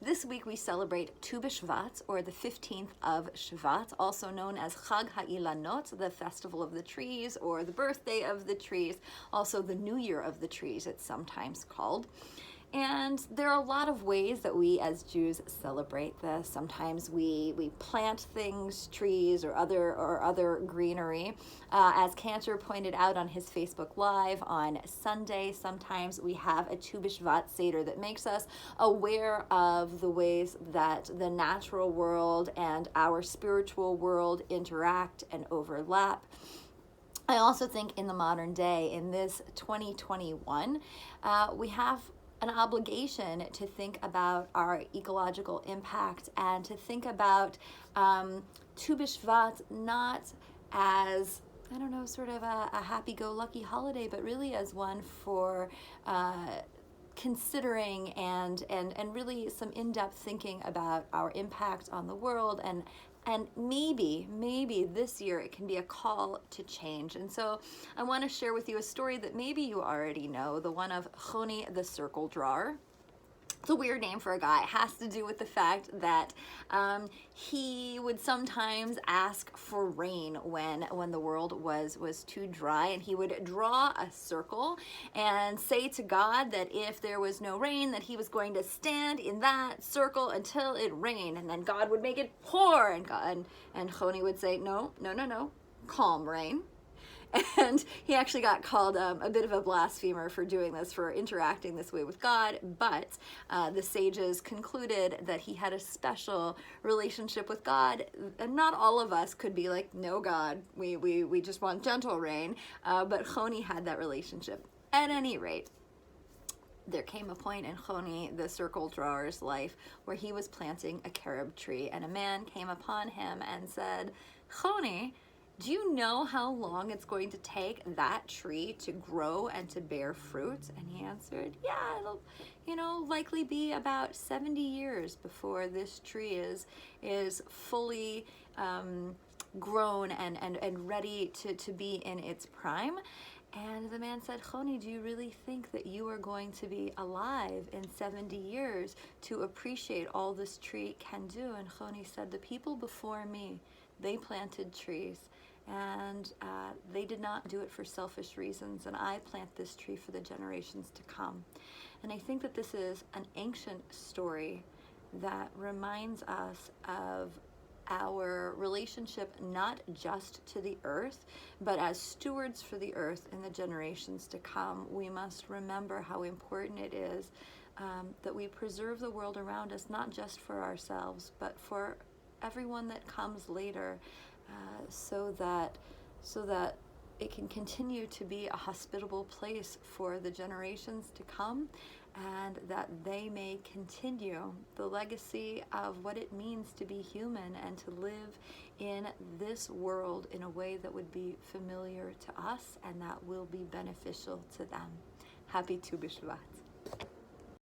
This week we celebrate Tu B'Shvat, or the 15th of Shvat, also known as Chag HaIlanot, the festival of the trees, or the birthday of the trees, also the New Year of the trees, it's sometimes called. And there are a lot of ways that we as Jews celebrate this. Sometimes we plant things, trees, or other greenery. As Cantor pointed out on his Facebook Live on Sunday, sometimes we have a Tu B'Shvat Seder that makes us aware of the ways that the natural world and our spiritual world interact and overlap. I also think in the modern day, in this 2021, we have an obligation to think about our ecological impact and to think about Tu B'Shvat not as, I don't know, sort of a happy-go-lucky holiday, but really as one for considering and really some in-depth thinking about our impact on the world, and maybe this year it can be a call to change. And so I want to share with you a story that maybe you already know, the one of Choni the circle drawer. It's a weird name for a guy. It has to do with the fact that he would sometimes ask for rain when the world was too dry, and he would draw a circle and say to God that if there was no rain, that he was going to stand in that circle until it rained, and then God would make it pour, and Choni would say, no, calm rain. And he actually got called a bit of a blasphemer for doing this, for interacting this way with God, but the sages concluded that he had a special relationship with God, and not all of us could be like, no God, we just want gentle rain, but Choni had that relationship. At any rate, there came a point in Choni, the circle drawer's life, where he was planting a carob tree, and a man came upon him and said, Choni, do you know how long it's going to take that tree to grow and to bear fruit? And he answered, yeah, it'll likely be about 70 years before this tree is fully grown and ready to be in its prime. And the man said, Choni, do you really think that you are going to be alive in 70 years to appreciate all this tree can do? And Choni said, the people before me, they planted trees, and they did not do it for selfish reasons, and I plant this tree for the generations to come. And I think that this is an ancient story that reminds us of our relationship not just to the earth, but as stewards for the earth in the generations to come. We must remember how important it is that we preserve the world around us, not just for ourselves, but for everyone that comes later, so that it can continue to be a hospitable place for the generations to come, and that they may continue the legacy of what it means to be human and to live in this world in a way that would be familiar to us and that will be beneficial to them. Happy Tu B'Shvat.